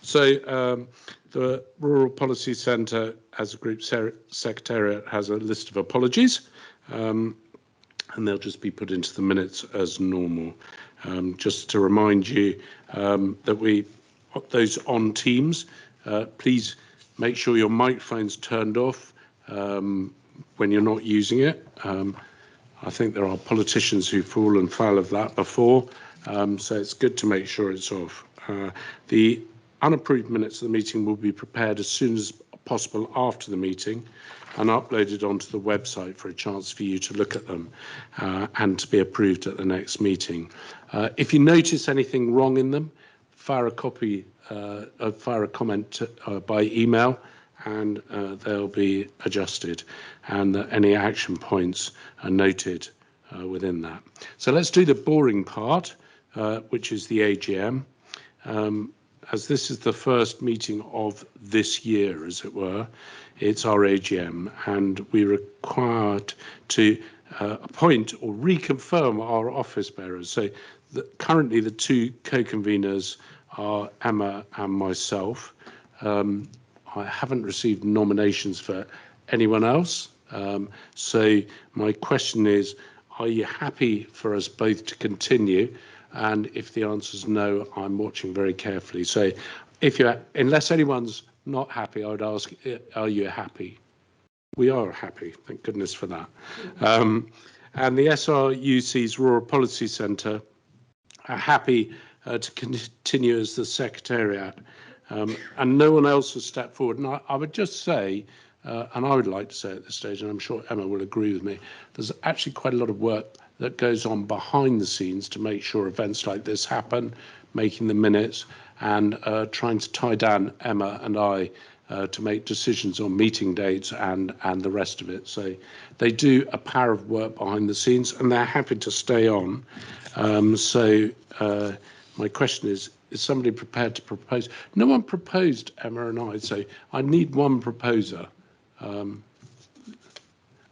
So the Rural Policy Centre, as a group secretariat, has a list of apologies, and they'll just be put into the minutes as normal. Just to remind you that those on Teams, please make sure your microphone's turned off when you're not using it. I think there are politicians who've fallen foul of that before, so it's good to make sure it's off. The unapproved minutes of the meeting will be prepared as soon as possible after the meeting and uploaded onto the website for a chance for you to look at them and to be approved at the next meeting. If you notice anything wrong in them, fire a comment by email, and they'll be adjusted, and any action points are noted within that. So let's do the boring part, which is the AGM. As this is the first meeting of this year, as it were, it's our AGM, and we're required to appoint or reconfirm our office bearers. So currently the two co-conveners are Emma and myself. I haven't received nominations for anyone else. So my question is, are you happy for us both to continue? And if the answer is no, I'm watching very carefully. So unless anyone's not happy, I would ask, are you happy? We are happy, thank goodness for that. And the SRUC's Rural Policy Centre are happy to continue as the Secretariat. And no one else has stepped forward. And I would just say, and I would like to say at this stage, and I'm sure Emma will agree with me, there's actually quite a lot of work that goes on behind the scenes to make sure events like this happen, making the minutes, and trying to tie down Emma and I to make decisions on meeting dates and the rest of it. So they do a power of work behind the scenes, and they're happy to stay on. My question is somebody prepared to propose? No one proposed, Emma and I, so I need one proposer.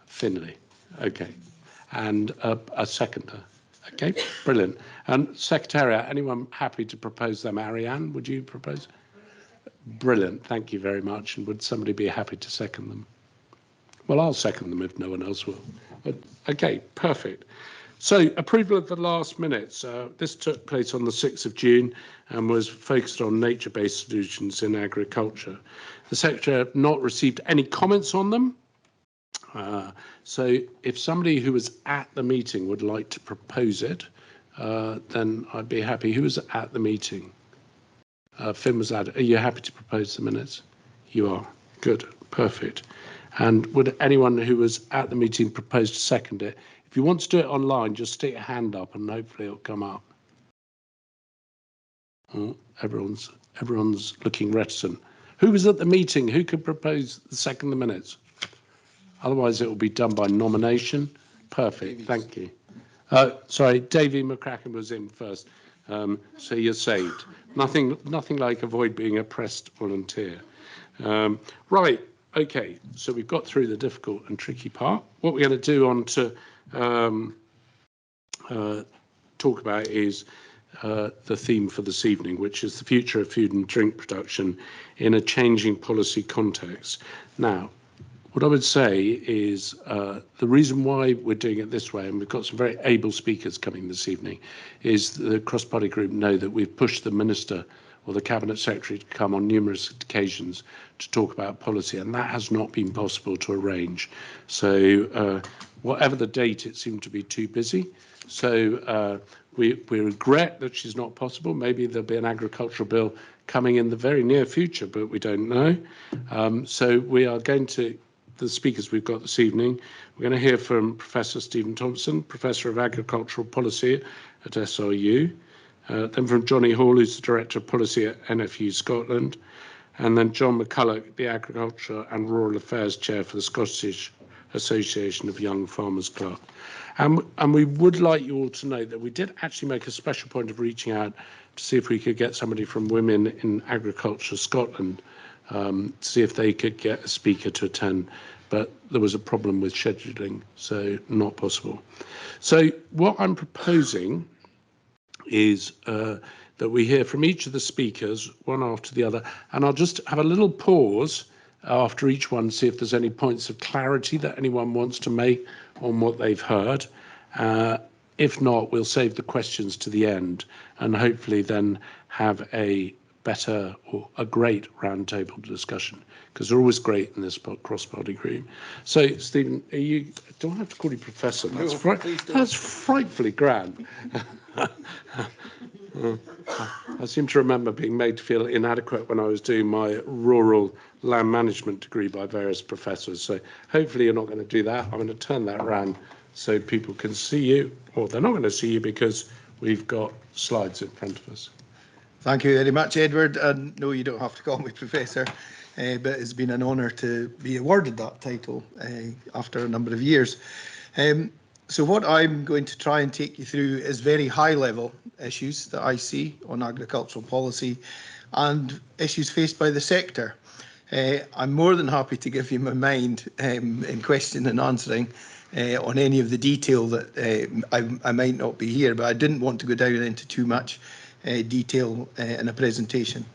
Finlay, okay. And a seconder. Okay, brilliant. And Secretariat, anyone happy to propose them? Ariane, would you propose? Brilliant, thank you very much. And would somebody be happy to second them? Well, I'll second them if no one else will. But, okay, perfect. So, approval of the last minutes. This took place on the 6th of June and was focused on nature-based solutions in agriculture. The Secretary have not received any comments on them. So if somebody who was at the meeting would like to propose it, then I'd be happy. Who was at the meeting? Finn was at it. Are you happy to propose the minutes? You are. Good. Perfect. And would anyone who was at the meeting propose to second it? If you want to do it online, just stick your hand up and hopefully it'll come up. Oh, everyone's looking reticent. Who was at the meeting? Who could propose the second the minutes? Otherwise, it will be done by nomination. Perfect, thank you. Sorry, Davy McCracken was in first, so you're saved. Nothing like avoid being a pressed volunteer. Right, okay, so we've got through the difficult and tricky part. What we're going to do on to talk about is the theme for this evening, which is the future of food and drink production in a changing policy context. Now, what I would say is the reason why we're doing it this way, and we've got some very able speakers coming this evening, is the cross-party group know that we've pushed the Minister or the Cabinet Secretary to come on numerous occasions to talk about policy, and that has not been possible to arrange. So whatever the date, it seemed to be too busy. So we regret that she's not possible. Maybe there'll be an agricultural bill coming in the very near future, but we don't know. So we are going to, the speakers we've got this evening, we're going to hear from Professor Stephen Thompson, Professor of Agricultural Policy at SRU, then from Johnny Hall, who's the Director of Policy at NFU Scotland, and then John McCulloch, the Agriculture and Rural Affairs Chair for the Scottish Association of Young Farmers Club. And we would like you all to know that we did actually make a special point of reaching out to see if we could get somebody from Women in Agriculture Scotland to see if they could get a speaker to attend, but there was a problem with scheduling, so not possible. So what I'm proposing is that that we hear from each of the speakers, one after the other, and I'll just have a little pause after each one, see if there's any points of clarity that anyone wants to make on what they've heard. If not, we'll save the questions to the end and hopefully then have a better or a great roundtable discussion, because they're always great in this cross-party group. So, Stephen, do I have to call you Professor? That's frightfully grand. I seem to remember being made to feel inadequate when I was doing my rural land management degree by various professors. So hopefully you're not going to do that. I'm going to turn that around so people can see you, or they're not going to see you because we've got slides in front of us. Thank you very much, Edward. And no, you don't have to call me Professor, but it's been an honour to be awarded that title after a number of years. So what I'm going to try and take you through is very high-level issues that I see on agricultural policy and issues faced by the sector. I'm more than happy to give you my mind in question and answering on any of the detail that I might not be here, but I didn't want to go down into too much detail in a presentation.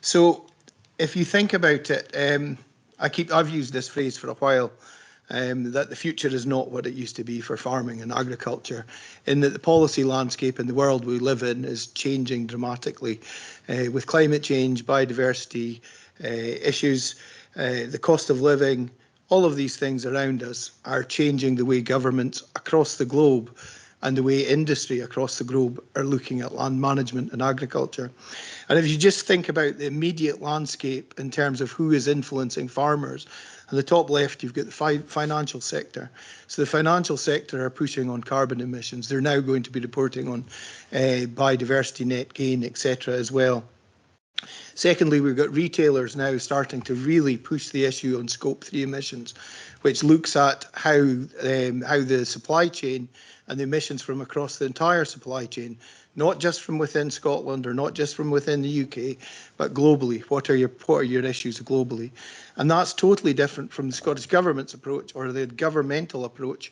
So if you think about it, I've used this phrase for a while, that the future is not what it used to be for farming and agriculture, in that the policy landscape in the world we live in is changing dramatically with climate change, biodiversity issues, the cost of living. All of these things around us are changing the way governments across the globe and the way industry across the globe are looking at land management and agriculture. And if you just think about the immediate landscape in terms of who is influencing farmers, on the top left, you've got the financial sector. So the financial sector are pushing on carbon emissions. They're now going to be reporting on biodiversity net gain, etc. as well. Secondly, we've got retailers now starting to really push the issue on Scope 3 emissions, which looks at how the supply chain and the emissions from across the entire supply chain, not just from within Scotland or not just from within the UK, but globally. What are your issues globally? And that's totally different from the Scottish Government's approach or the governmental approach,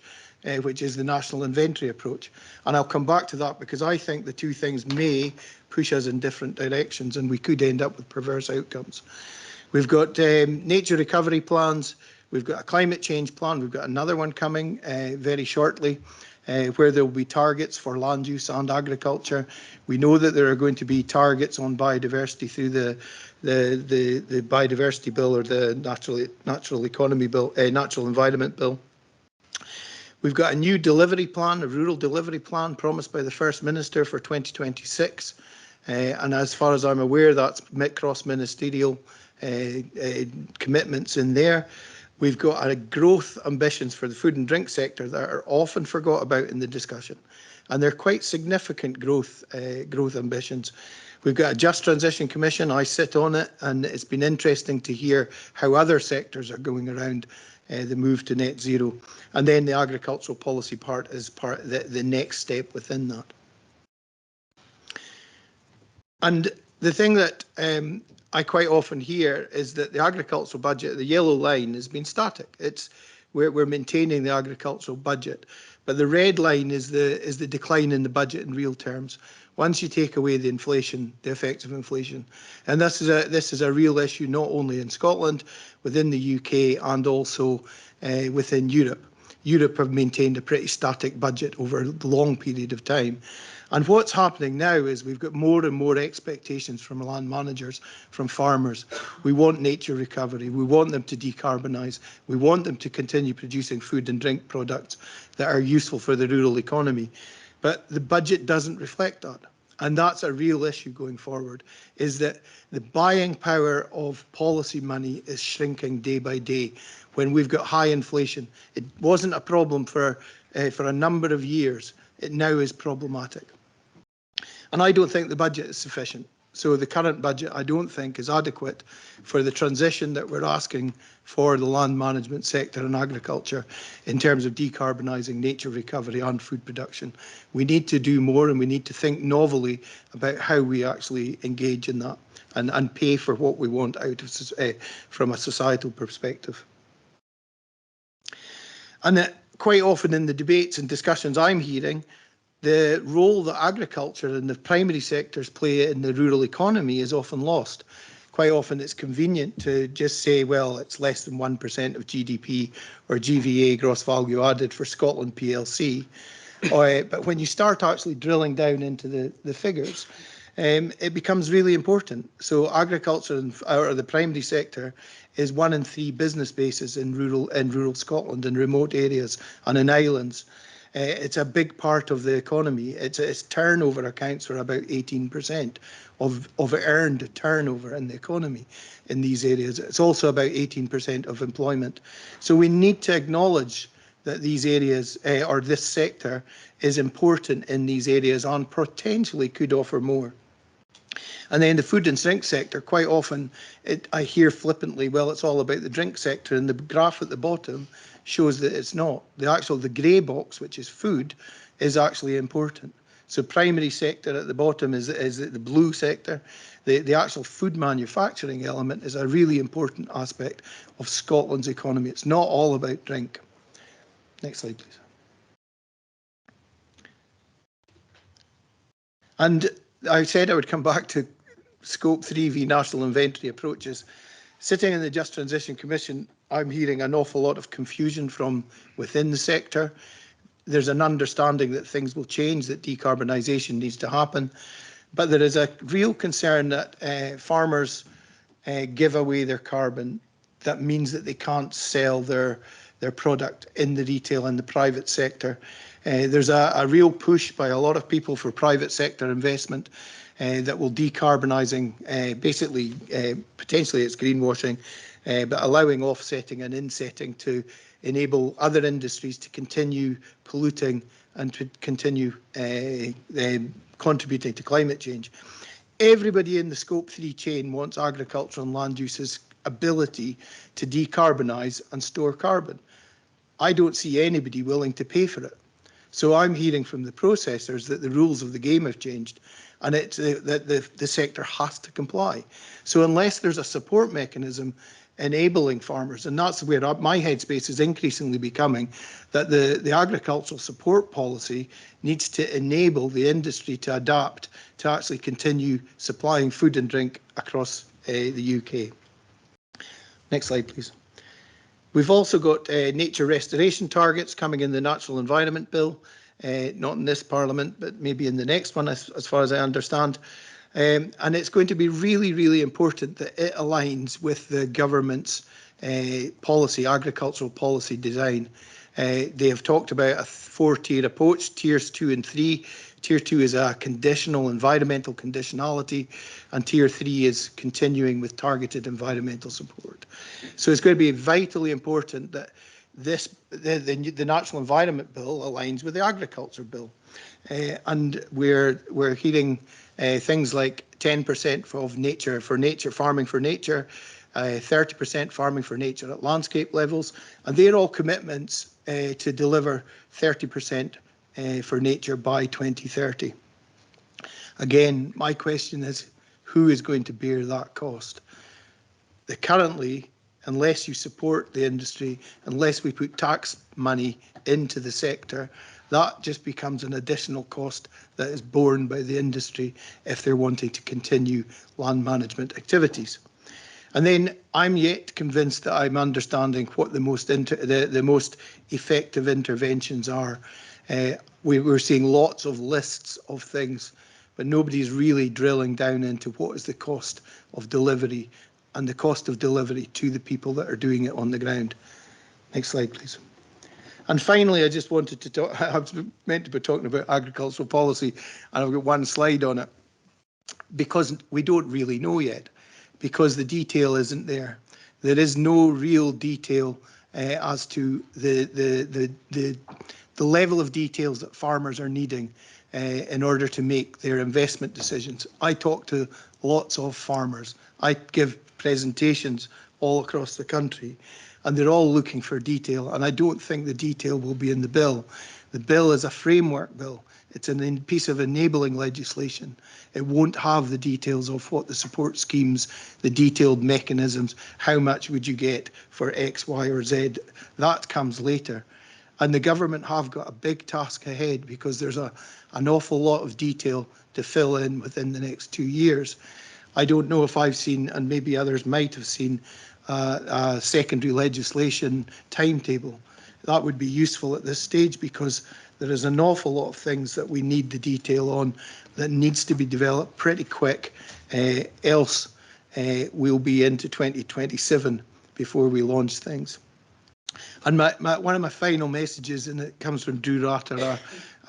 which is the national inventory approach. And I'll come back to that because I think the two things may push us in different directions and we could end up with perverse outcomes. We've got nature recovery plans. We've got a climate change plan. We've got another one coming very shortly, where there will be targets for land use and agriculture. We know that there are going to be targets on biodiversity through the biodiversity bill or the natural economy bill, natural environment bill. We've got a new delivery plan, a rural delivery plan promised by the First Minister for 2026. And as far as I'm aware, that's cross-ministerial commitments in there. We've got a growth ambitions for the food and drink sector that are often forgot about in the discussion. And they're quite significant growth ambitions. We've got a Just Transition Commission. I sit on it, and it's been interesting to hear how other sectors are going around the move to net zero. And then the agricultural policy part is the next step within that. And the thing that I quite often hear is that the agricultural budget, the yellow line, has been static. We're maintaining the agricultural budget, but the red line is the decline in the budget in real terms. Once you take away the inflation, the effects of inflation, and this is a real issue not only in Scotland, within the UK, and also within Europe. Europe have maintained a pretty static budget over a long period of time. And what's happening now is we've got more and more expectations from land managers, from farmers. We want nature recovery. We want them to decarbonise. We want them to continue producing food and drink products that are useful for the rural economy. But the budget doesn't reflect that. And that's a real issue going forward, is that the buying power of policy money is shrinking day by day when we've got high inflation. It wasn't a problem for a number of years. It now is problematic. And I don't think the budget is sufficient. So the current budget, I don't think, is adequate for the transition that we're asking for the land management sector and agriculture in terms of decarbonising, nature recovery and food production. We need to do more, and we need to think novelly about how we actually engage in that and pay for what we want out of from a societal perspective. And quite often in the debates and discussions I'm hearing, the role that agriculture and the primary sectors play in the rural economy is often lost. Quite often it's convenient to just say, well, it's less than 1% of GDP or GVA, gross value added, for Scotland PLC. But when you start actually drilling down into the figures, it becomes really important. So agriculture or the primary sector is 1 in 3 business bases in rural Scotland, in remote areas and in islands. It's a big part of the economy. Its turnover accounts for about 18% of earned turnover in the economy in these areas. It's also about 18% of employment. So we need to acknowledge that these areas or this sector is important in these areas and potentially could offer more. And then the food and drink sector, quite often I hear flippantly, well, it's all about the drink sector, and the graph at the bottom shows that it's not. The grey box, which is food, is actually important. So primary sector at the bottom is the blue sector. The actual food manufacturing element is a really important aspect of Scotland's economy. It's not all about drink. Next slide, please. And I said I would come back to Scope 3 v national inventory approaches. Sitting in the Just Transition Commission, I'm hearing an awful lot of confusion from within the sector. There's an understanding that things will change, that decarbonisation needs to happen, but there is a real concern that farmers give away their carbon. That means that they can't sell their product in the retail and the private sector. There's a real push by a lot of people for private sector investment that will decarbonising, basically, potentially it's greenwashing, but allowing offsetting and insetting to enable other industries to continue polluting and to continue contributing to climate change. Everybody in the Scope 3 chain wants agriculture and land uses ability to decarbonise and store carbon. I don't see anybody willing to pay for it. So I'm hearing from the processors that the rules of the game have changed, and it's that the sector has to comply. So unless there's a support mechanism enabling farmers, and that's where my headspace is increasingly becoming, that the agricultural support policy needs to enable the industry to adapt to actually continue supplying food and drink across the UK. Next slide, please. We've also got nature restoration targets coming in the Natural Environment Bill, not in this Parliament, but maybe in the next one, as far as I understand. And it's going to be really, really important that it aligns with the government's policy, agricultural policy design. They have talked about a 4-tier approach, tiers 2 and 3. Tier 2 is a conditional environmental conditionality, and Tier 3 is continuing with targeted environmental support. So it's going to be vitally important that the Natural Environment Bill aligns with the Agriculture Bill. And we're hearing things like 10% of nature for nature, farming for nature, 30% farming for nature at landscape levels, and they're all commitments to deliver 30% for nature by 2030. Again, my question is, who is going to bear that cost? Currently, unless you support the industry, unless we put tax money into the sector, that just becomes an additional cost that is borne by the industry if they're wanting to continue land management activities. And then I'm yet convinced that I'm understanding what the most effective interventions are. We're seeing lots of lists of things, but nobody's really drilling down into what is the cost of delivery and the cost of delivery to the people that are doing it on the ground. Next slide, please. And finally, I just wanted to talk, I was meant to be talking about agricultural policy, and I've got one slide on it, because we don't really know yet, because the detail isn't there. There is no real detail as to the level of details that farmers are needing in order to make their investment decisions. I talk to lots of farmers. I give presentations all across the country, and they're all looking for detail, and I don't think the detail will be in the bill. The bill is a framework bill. It's a piece of enabling legislation. It won't have the details of what the support schemes, the detailed mechanisms, how much would you get for X, Y, or Z. That comes later. And the government have got a big task ahead because there's an awful lot of detail to fill in within the next 2 years. I don't know if I've seen, and maybe others might have seen, a secondary legislation timetable. That would be useful at this stage because there is an awful lot of things that we need the detail on that needs to be developed pretty quick, else we'll be into 2027 before we launch things. And one of my final messages, and it comes from Drew Ratter,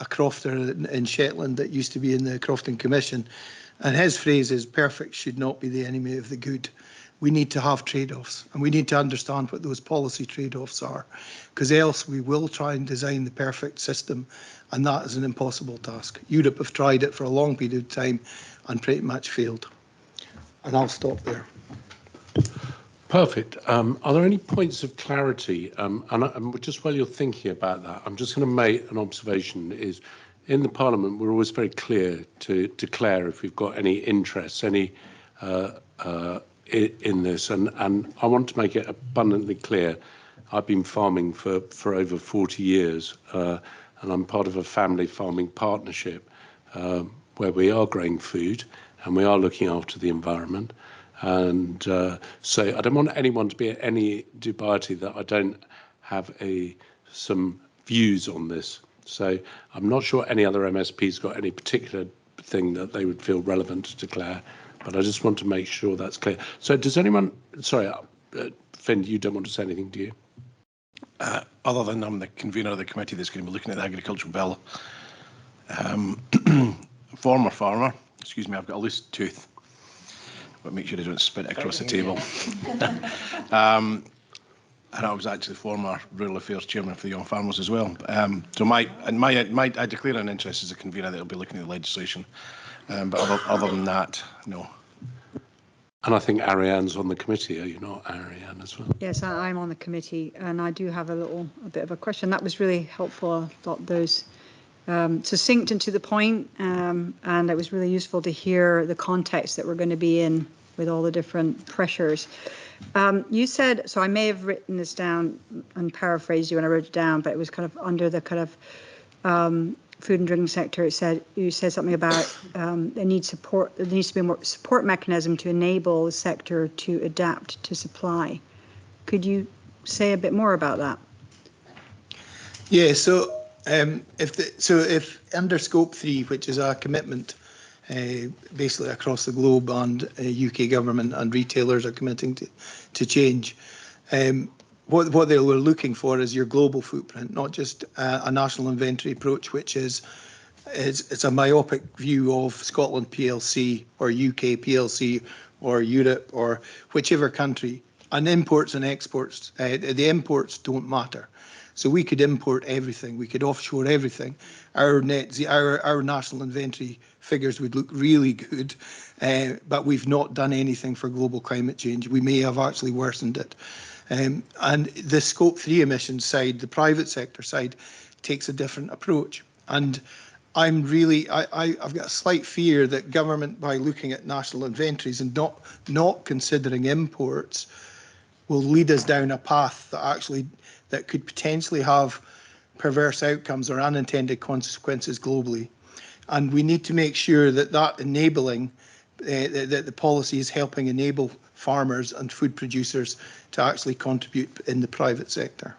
a crofter in Shetland that used to be in the Crofting Commission, and his phrase is, perfect should not be the enemy of the good. We need to have trade-offs, and we need to understand what those policy trade-offs are, because else we will try and design the perfect system, and that is an impossible task. Europe have tried it for a long period of time and pretty much failed. And I'll stop there. Perfect. Are there any points of clarity? And just while you're thinking about that, I'm just going to make an observation. Is in the Parliament, we're always very clear to declare if we've got any interests, any in this, and I want to make it abundantly clear. I've been farming for over 40 years, and I'm part of a family farming partnership where we are growing food and we are looking after the environment. And so I don't want anyone to be at any dubiety that I don't have some views on this. So I'm not sure any other MSP's got any particular thing that they would feel relevant to declare, but I just want to make sure that's clear. So does anyone, sorry, Finn, you don't want to say anything, do you? Other than I'm the convener of the committee that's going to be looking at the agricultural bill. Former farmer, excuse me, I've got a loose tooth, but make sure I don't spit it across the table. And I was actually former Rural Affairs Chairman for the Young Farmers as well. So I declare an interest as a convener that will be looking at the legislation. But other than that, no. And I think Ariane's on the committee, are you not, Ariane, as well? Yes, I'm on the committee, and I do have a bit of a question. That was really helpful. I thought those succinct and to the point, and it was really useful to hear the context that we're going to be in with all the different pressures. You said, so I may have written this down and paraphrased you when I wrote it down, but it was kind of under the kind of food and drinking sector. You said something about there needs to be more support mechanism to enable the sector to adapt to supply. Could you say a bit more about that? Yeah. So if under Scope 3, which is a commitment basically across the globe, and UK government and retailers are committing to change. What they were looking for is your global footprint, not just a national inventory approach, which it's a myopic view of Scotland PLC or UK PLC or Europe or whichever country. And imports and exports, the imports don't matter. So we could import everything, we could offshore everything. Our national inventory figures would look really good, but we've not done anything for global climate change. We may have actually worsened it. And the Scope 3 emissions side, the private sector side, takes a different approach. And I've got a slight fear that government, by looking at national inventories and not considering imports, will lead us down a path that could potentially have perverse outcomes or unintended consequences globally. And we need to make sure that enabling, that the policy is helping enable farmers and food producers to actually contribute in the private sector.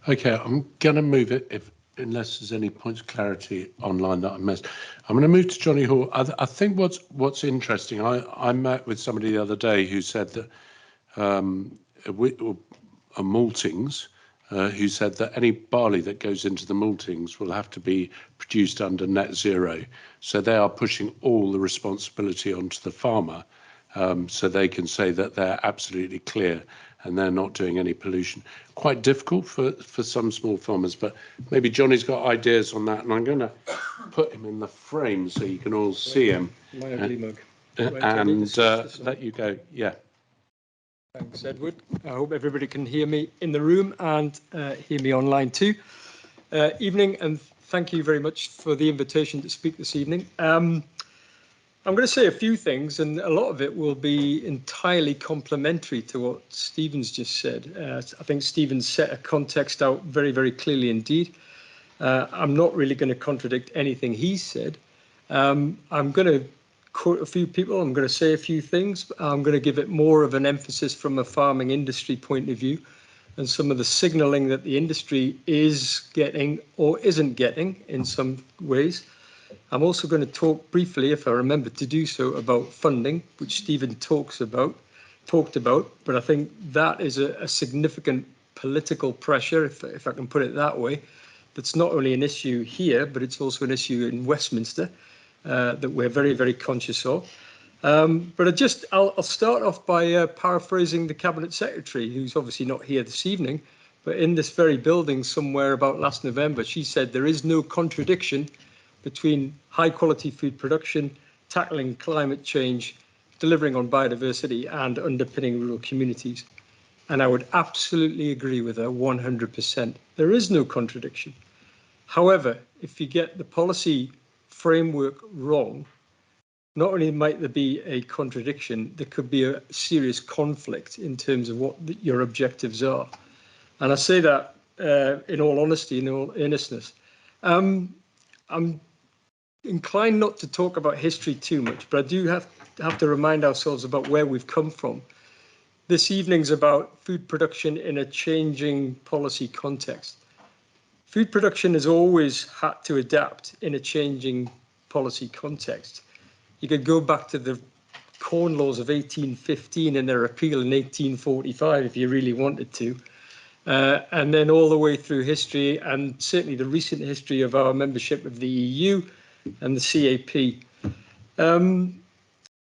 Okay, I'm going to move it unless there's any points of clarity online that I missed. I'm going to move to Johnny Hall. I think what's interesting, I met with somebody the other day who said that maltings, who said that any barley that goes into the maltings will have to be produced under net zero. So they are pushing all the responsibility onto the farmer, so they can say that they're absolutely clear and they're not doing any pollution. Quite difficult for some small farmers, but maybe Johnny's got ideas on that, and I'm going to put him in the frame so you can all see him. My ugly mug. And let you go. Yeah. Thanks, Edward. I hope everybody can hear me in the room and hear me online too. Evening, and thank you very much for the invitation to speak this evening. I'm going to say a few things, and a lot of it will be entirely complementary to what Stephen's just said. I think Stephen's set a context out very, very clearly indeed. I'm not really going to contradict anything he said. I'm going to quote a few people. I'm going to say a few things. I'm going to give it more of an emphasis from a farming industry point of view, and some of the signalling that the industry is getting or isn't getting in some ways. I'm also going to talk briefly, if I remember to do so, about funding, which Stephen talked about, but I think that is a significant political pressure, if I can put it that way. That's not only an issue here, but it's also an issue in Westminster that we're very, very conscious of. But I'll start off by paraphrasing the Cabinet Secretary, who's obviously not here this evening, but in this very building somewhere about last November, she said there is no contradiction between high quality food production, tackling climate change, delivering on biodiversity, and underpinning rural communities. And I would absolutely agree with her 100%. There is no contradiction. However, if you get the policy framework wrong, not only might there be a contradiction, there could be a serious conflict in terms of what your objectives are. And I say that in all honesty, in all earnestness. I'm inclined not to talk about history too much, but I do have to remind ourselves about where we've come from. This evening's about food production in a changing policy context. Food production has always had to adapt in a changing policy context. You could go back to the Corn Laws of 1815 and their repeal in 1845 if you really wanted to. And then all the way through history, and certainly the recent history of our membership of the EU and the CAP,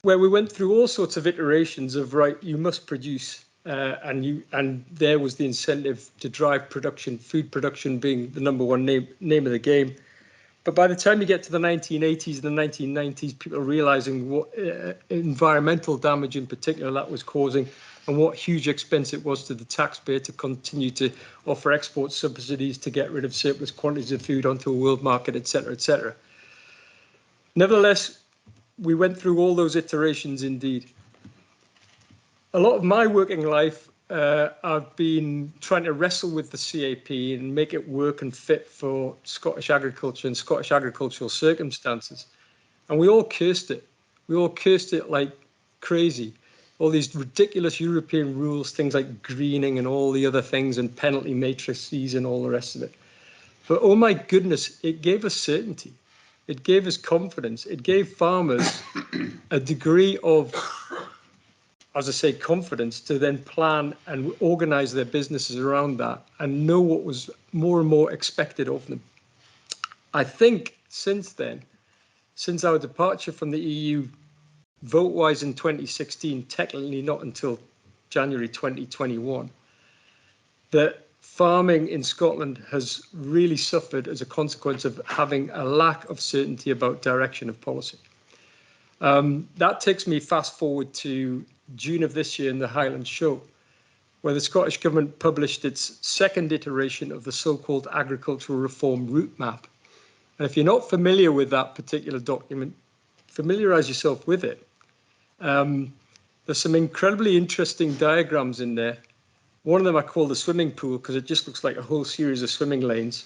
where we went through all sorts of iterations of, right, you must produce, and there was the incentive to drive production, food production being the number one name of the game. But by the time you get to the 1980s and the 1990s, people are realizing what environmental damage in particular that was causing, and what huge expense it was to the taxpayer to continue to offer export subsidies to get rid of surplus quantities of food onto a world market, et cetera, et cetera. Nevertheless, we went through all those iterations indeed. A lot of my working life, I've been trying to wrestle with the CAP and make it work and fit for Scottish agriculture and Scottish agricultural circumstances. And we all cursed it. We all cursed it like crazy. All these ridiculous European rules, things like greening and all the other things, and penalty matrices and all the rest of it. But oh my goodness, it gave us certainty. It gave us confidence. It gave farmers a degree of, as I say, confidence to then plan and organize their businesses around that and know what was more and more expected of them. I think since then, since our departure from the EU vote-wise in 2016, technically not until January 2021, that farming in Scotland has really suffered as a consequence of having a lack of certainty about direction of policy. That takes me fast forward to June of this year in the Highland Show, where the Scottish Government published its second iteration of the so-called agricultural reform route map. And if you're not familiar with that particular document, familiarise yourself with it. There's some incredibly interesting diagrams in there. One of them I call the swimming pool because it just looks like a whole series of swimming lanes.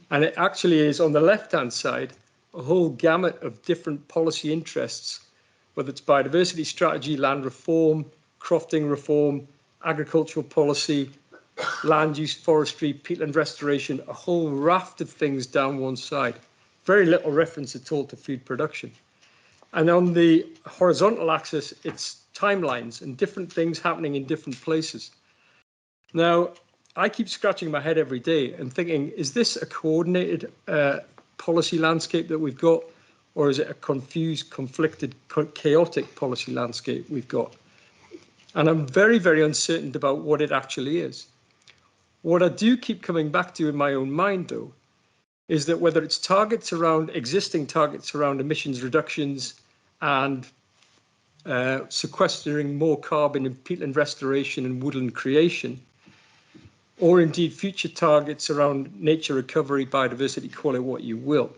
And it actually is, on the left-hand side, a whole gamut of different policy interests, whether it's biodiversity strategy, land reform, crofting reform, agricultural policy, land use, forestry, peatland restoration, a whole raft of things down one side. Very little reference at all to food production. And on the horizontal axis, it's timelines and different things happening in different places. Now, I keep scratching my head every day and thinking, is this a coordinated policy landscape that we've got, or is it a confused, conflicted, chaotic policy landscape we've got? And I'm very, very uncertain about what it actually is. What I do keep coming back to in my own mind, though, is that whether it's targets around, existing targets around emissions reductions and sequestering more carbon in peatland restoration and woodland creation, or indeed future targets around nature recovery, biodiversity, call it what you will.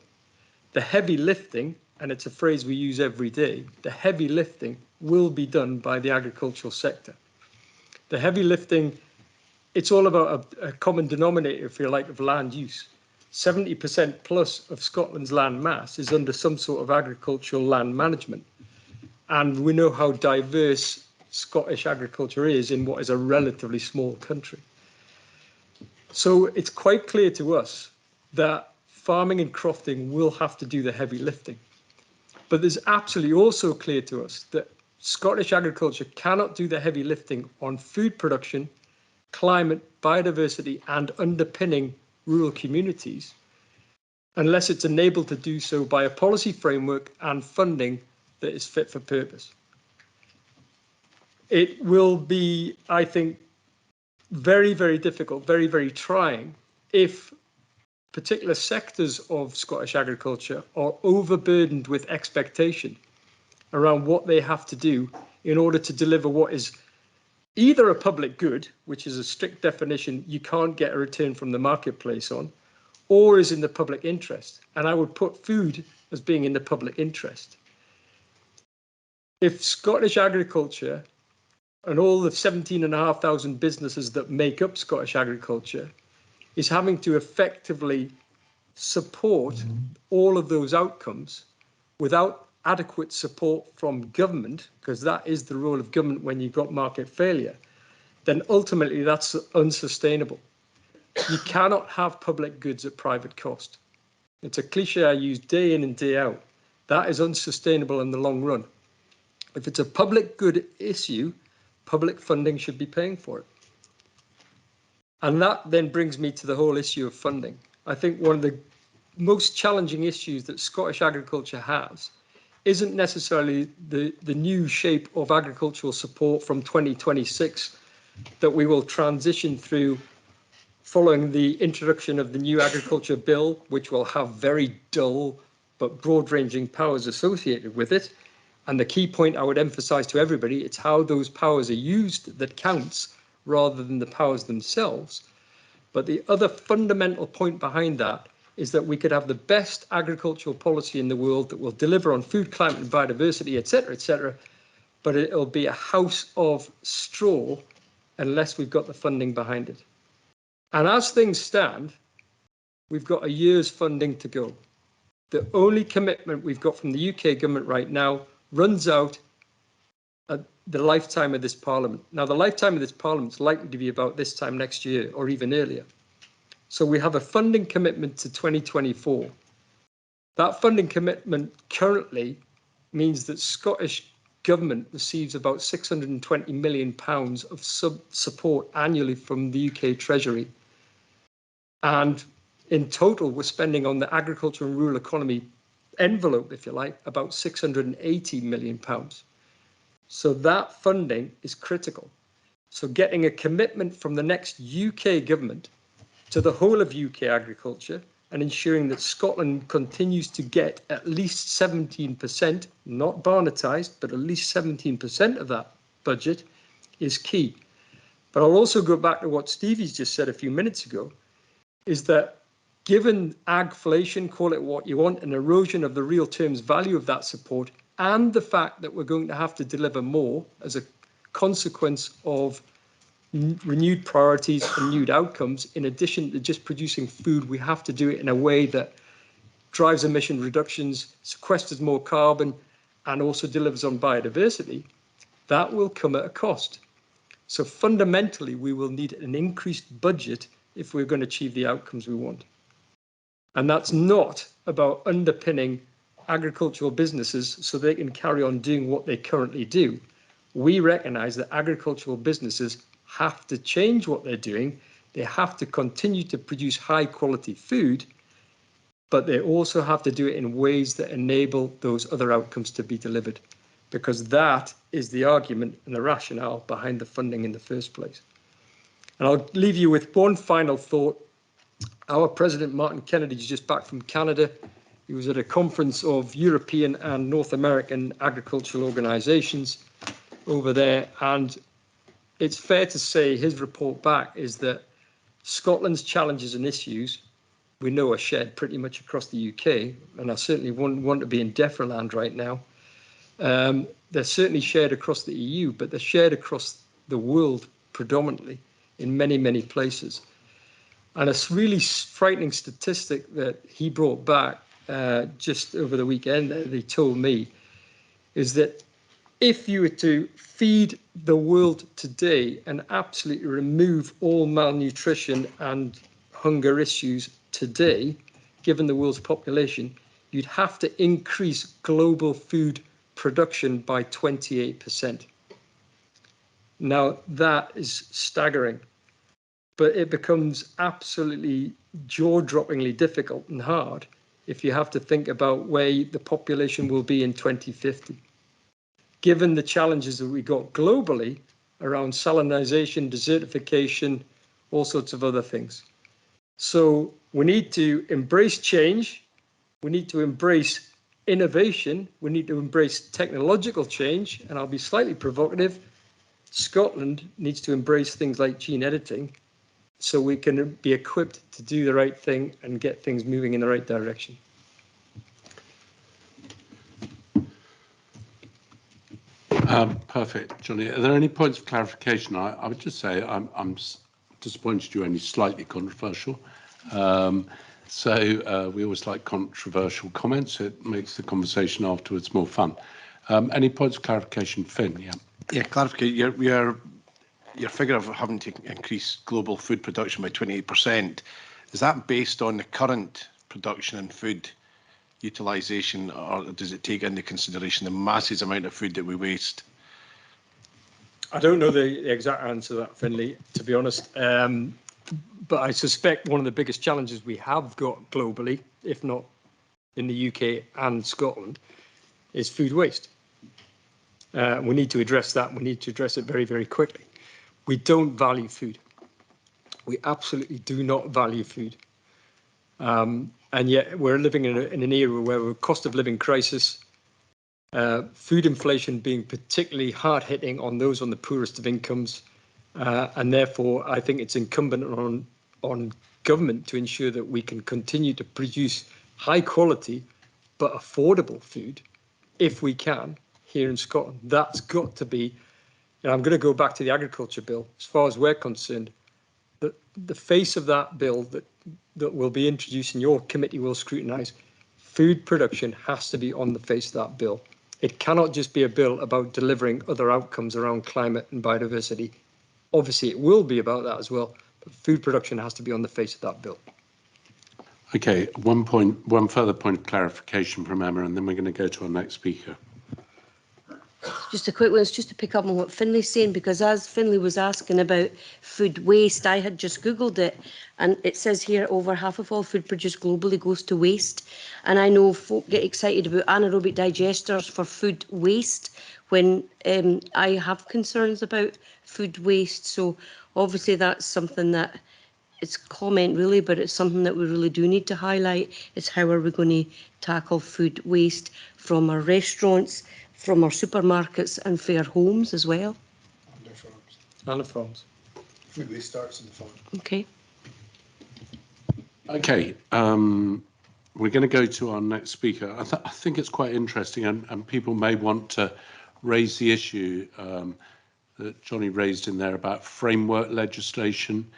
The heavy lifting and it's a phrase we use every day, the heavy lifting will be done by the agricultural sector. The heavy lifting, it's all about a common denominator, if you like, of land use. 70% plus of Scotland's land mass is under some sort of agricultural land management. And we know how diverse Scottish agriculture is in what is a relatively small country. So it's quite clear to us that farming and crofting will have to do the heavy lifting. But there's absolutely also clear to us that Scottish agriculture cannot do the heavy lifting on food production, climate, biodiversity, and underpinning rural communities unless it's enabled to do so by a policy framework and funding that is fit for purpose. It will be, I think, very, very difficult, very, very trying if particular sectors of Scottish agriculture are overburdened with expectation around what they have to do in order to deliver what is either a public good, which is a strict definition you can't get a return from the marketplace on, or is in the public interest. And I would put food as being in the public interest. If Scottish agriculture and all the 17,500 businesses that make up Scottish agriculture is having to effectively support all of those outcomes without adequate support from government, because that is the role of government when you've got market failure, then ultimately that's unsustainable. You cannot have public goods at private cost. It's a cliche I use day in and day out. That is unsustainable in the long run. If it's a public good issue, public funding should be paying for it. And that then brings me to the whole issue of funding. I think one of the most challenging issues that Scottish agriculture has isn't necessarily the new shape of agricultural support from 2026 that we will transition through following the introduction of the new agriculture bill, which will have very dull but broad-ranging powers associated with it. And the key point I would emphasize to everybody, it's how those powers are used that counts rather than the powers themselves. But the other fundamental point behind that is that we could have the best agricultural policy in the world that will deliver on food, climate and biodiversity, et cetera, but it'll be a house of straw unless we've got the funding behind it. And as things stand, we've got a year's funding to go. The only commitment we've got from the UK government right now runs out at the lifetime of this Parliament. Now, the lifetime of this Parliament is likely to be about this time next year or even earlier. So we have a funding commitment to 2024. That funding commitment currently means that Scottish government receives about £620 million of support annually from the UK Treasury. And in total, we're spending on the agriculture and rural economy envelope, if you like, about £680 million. So that funding is critical. So getting a commitment from the next UK government to the whole of UK agriculture and ensuring that Scotland continues to get at least 17%, not Barnetised, but at least 17% of that budget is key. But I'll also go back to what Stevie's just said a few minutes ago, is that given agflation, call it what you want, an erosion of the real terms value of that support, and the fact that we're going to have to deliver more as a consequence of renewed priorities and renewed outcomes, in addition to just producing food, we have to do it in a way that drives emission reductions, sequesters more carbon, and also delivers on biodiversity. That will come at a cost. So fundamentally, we will need an increased budget if we're going to achieve the outcomes we want. And that's not about underpinning agricultural businesses so they can carry on doing what they currently do. We recognise that agricultural businesses have to change what they're doing. They have to continue to produce high quality food, but they also have to do it in ways that enable those other outcomes to be delivered, because that is the argument and the rationale behind the funding in the first place. And I'll leave you with one final thought. Our President, Martin Kennedy, is just back from Canada. He was at a conference of European and North American agricultural organisations over there. And it's fair to say his report back is that Scotland's challenges and issues we know are shared pretty much across the UK, and I certainly wouldn't want to be in DEFRA right now. They're certainly shared across the EU, but they're shared across the world predominantly in many, many places. And a really frightening statistic that he brought back just over the weekend that he told me is that if you were to feed the world today and absolutely remove all malnutrition and hunger issues today, given the world's population, you'd have to increase global food production by 28%. Now, that is staggering, but it becomes absolutely jaw-droppingly difficult and hard if you have to think about where the population will be in 2050. Given the challenges that we got globally around salinization, desertification, all sorts of other things. So we need to embrace change. We need to embrace innovation. We need to embrace technological change. And I'll be slightly provocative. Scotland needs to embrace things like gene editing so we can be equipped to do the right thing and get things moving in the right direction. Perfect, Johnny. Are there any points of clarification? I would just say I'm disappointed you're only slightly controversial. So we always like controversial comments. It makes the conversation afterwards more fun. Any points of clarification, Finn? Yeah. Yeah, clarification. Your figure of having to increase global food production by 28%, is that based on the current production and food utilisation, or does it take into consideration the massive amount of food that we waste? I don't know the exact answer to that, Finlay, to be honest. But I suspect one of the biggest challenges we have got globally, if not in the UK and Scotland, is food waste. We need to address that. We need to address it very, very quickly. We don't value food. We absolutely do not value food. And yet we're living in an era where we're cost of living crisis, food inflation being particularly hard hitting on those on the poorest of incomes. And therefore, I think it's incumbent on government to ensure that we can continue to produce high quality but affordable food if we can here in Scotland. That's got to be, and I'm going to go back to the agriculture bill. As far as we're concerned, the face of that bill that will be introduced and your committee will scrutinise, food production has to be on the face of that bill. It cannot just be a bill about delivering other outcomes around climate and biodiversity. Obviously, it will be about that as well, but food production has to be on the face of that bill. Okay, one further point of clarification from Emma, and then we're going to go to our next speaker. Just a quick one, it's just to pick up on what Finlay's saying, because as Finlay was asking about food waste, I had just Googled it, and it says here over half of all food produced globally goes to waste. And I know folk get excited about anaerobic digesters for food waste when I have concerns about food waste. So obviously that's something that it's comment really, but it's something that we really do need to highlight, is how are we going to tackle food waste from our restaurants, from our supermarkets and for our homes as well. And our farms. And the farms. Food waste starts in the farm. Okay. Okay, we're going to go to our next speaker. I think it's quite interesting, and people may want to raise the issue that Johnny raised in there about framework legislation.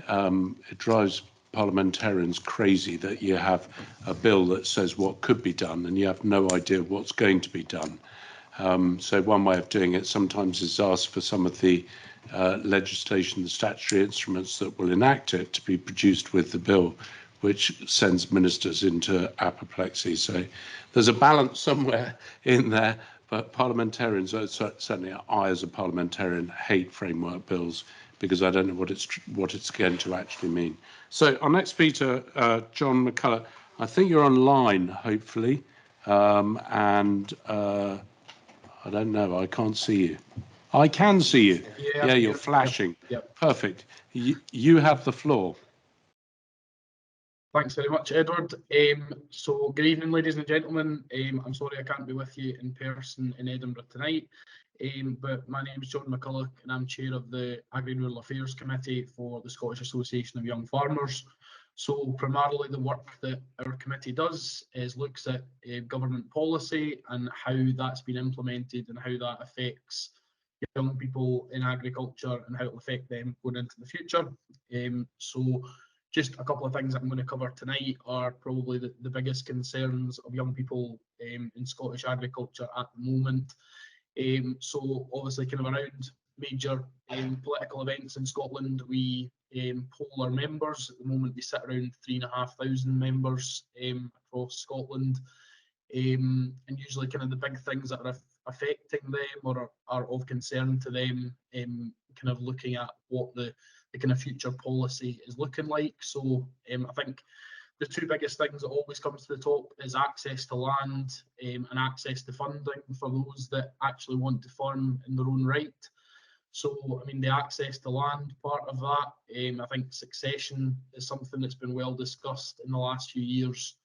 It drives parliamentarians crazy that you have a bill that says what could be done and you have no idea what's going to be done. So one way of doing it sometimes is ask for some of the legislation, the statutory instruments that will enact it, to be produced with the bill, which sends ministers into apoplexy. So there's a balance somewhere in there, but parliamentarians, certainly I as a parliamentarian, hate framework bills because I don't know what it's going to actually mean. So our next speaker, John McCulloch, I think you're online, hopefully, and I don't know, I can't see you. I can see you. Yeah, you're flashing. Yep. Perfect. You have the floor. Thanks very much, Edward. So good evening, ladies and gentlemen. I'm sorry I can't be with you in person in Edinburgh tonight, but my name is John McCulloch and I'm chair of the Agri and Rural Affairs Committee for the Scottish Association of Young Farmers. So primarily the work that our committee does is looks at government policy and how that's been implemented and how that affects young people in agriculture and how it will affect them going into the future. So just a couple of things that I'm going to cover tonight are probably the biggest concerns of young people in Scottish agriculture at the moment. So obviously kind of around major political events in Scotland, we poll our members. At the moment we sit around 3,500 members across Scotland, and usually kind of the big things that are affecting them or are of concern to them, kind of looking at what the kind of future policy is looking like. So I think the two biggest things that always comes to the top is access to land and access to funding for those that actually want to farm in their own right. So, I mean, the access to land part of that, I think succession is something that's been well discussed in the last few years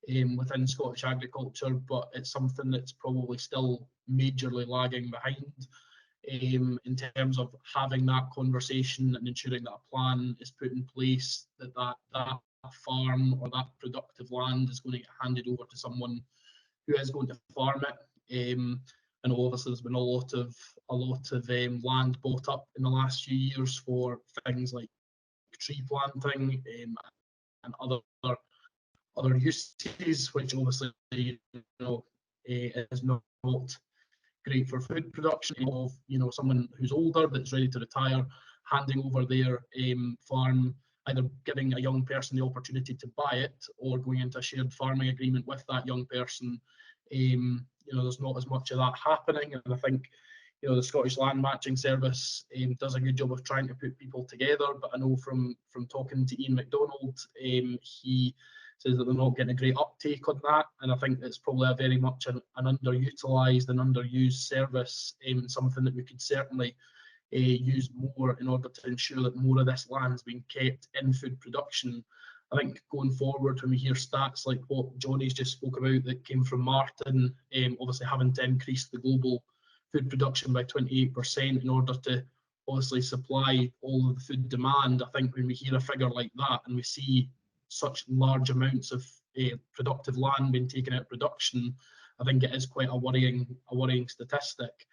within Scottish agriculture, but it's something that's probably still majorly lagging behind in terms of having that conversation and ensuring that a plan is put in place, that farm or that productive land is going to get handed over to someone who is going to farm it. And obviously there's been a lot of land bought up in the last few years for things like tree planting and other uses, which obviously is not great for food production. Of someone who's older that's ready to retire, handing over their farm, either giving a young person the opportunity to buy it or going into a shared farming agreement with that young person. There's not as much of that happening, and I think the Scottish Land Matching Service does a good job of trying to put people together. But I know from talking to Ian MacDonald, he says that they're not getting a great uptake on that, and I think it's probably a very much an underutilised and underused service, something that we could certainly use more in order to ensure that more of this land is being kept in food production. I think going forward, when we hear stats like what Johnny's just spoke about that came from Martin, obviously having to increase the global food production by 28% in order to obviously supply all of the food demand. I think when we hear a figure like that and we see such large amounts of productive land being taken out of production, I think it is quite a worrying statistic.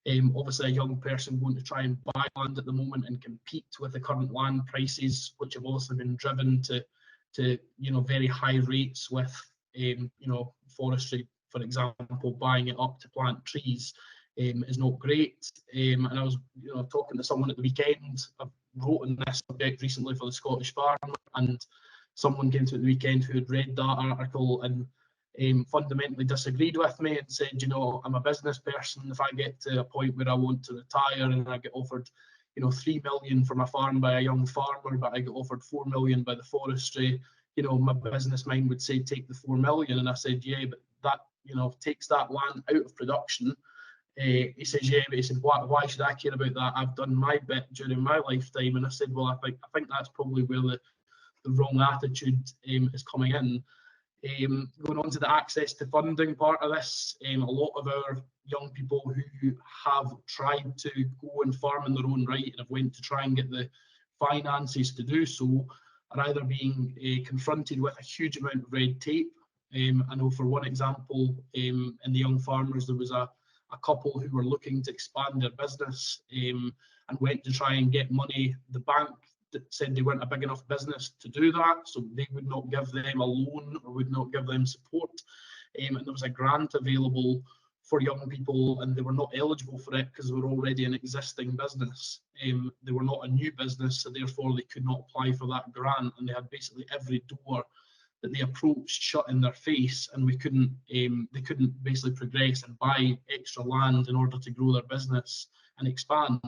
Obviously, a young person going to try and buy land at the moment and compete with the current land prices, which have also been driven to very high rates with forestry, for example, buying it up to plant trees, is not great. And I was talking to someone at the weekend. I wrote on this subject recently for the Scottish Farmer, and someone came to the weekend who had read that article and fundamentally disagreed with me and said, I'm a business person. If I get to a point where I want to retire and I get offered 3 million for my farm by a young farmer, but I get offered 4 million by the forestry, my business mind would say take the 4 million. And I said, yeah, but that takes that land out of production. He says, yeah, but he said, why should I care about that? I've done my bit during my lifetime. And I said, well, I think that's probably where the wrong attitude is coming in. Going on to the access to funding part of this, a lot of our young people who have tried to go and farm in their own right and have went to try and get the finances to do so are either being confronted with a huge amount of red tape. I know for one example, in the young farmers, there was a couple who were looking to expand their business and went to try and get money. The bank that said they weren't a big enough business to do that, so they would not give them a loan or would not give them support. And there was a grant available for young people, and they were not eligible for it because they were already an existing business. They were not a new business, so therefore they could not apply for that grant, and they had basically every door that they approached shut in their face, and they couldn't basically progress and buy extra land in order to grow their business and expand.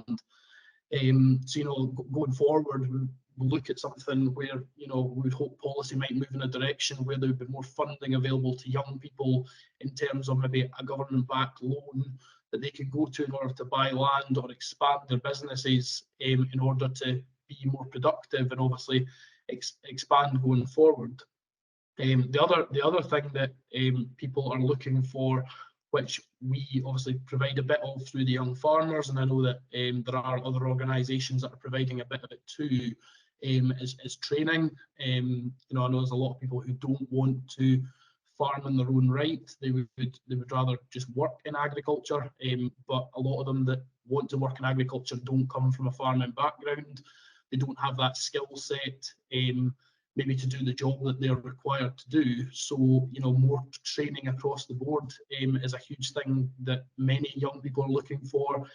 So, going forward, we'll look at something where, we would hope policy might move in a direction where there would be more funding available to young people in terms of maybe a government-backed loan that they could go to in order to buy land or expand their businesses in order to be more productive and obviously expand going forward. The other thing that people are looking for, which we obviously provide a bit of through the young farmers, and I know that there are other organisations that are providing a bit of it too, is training. You know, I know there's a lot of people who don't want to farm in their own right. They would rather just work in agriculture, but a lot of them that want to work in agriculture don't come from a farming background. They don't have that skill set, maybe to do the job that they're required to do. So, you know, more training across the board is a huge thing that many young people are looking for.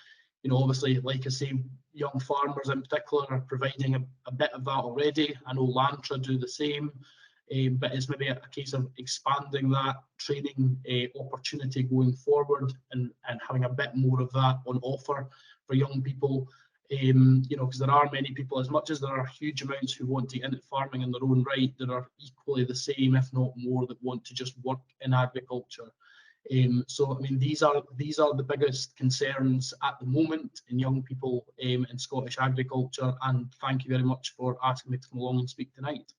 You know, obviously, like I say, young farmers in particular are providing a bit of that already. I know Lantra do the same, but it's maybe a case of expanding that training opportunity going forward, and having a bit more of that on offer for young people. You know, because there are many people, as much as there are huge amounts who want to get into farming in their own right, there are equally the same, if not more, that want to just work in agriculture. So, I mean, these are the biggest concerns at the moment in young people in Scottish agriculture. And thank you very much for asking me to come along and speak tonight.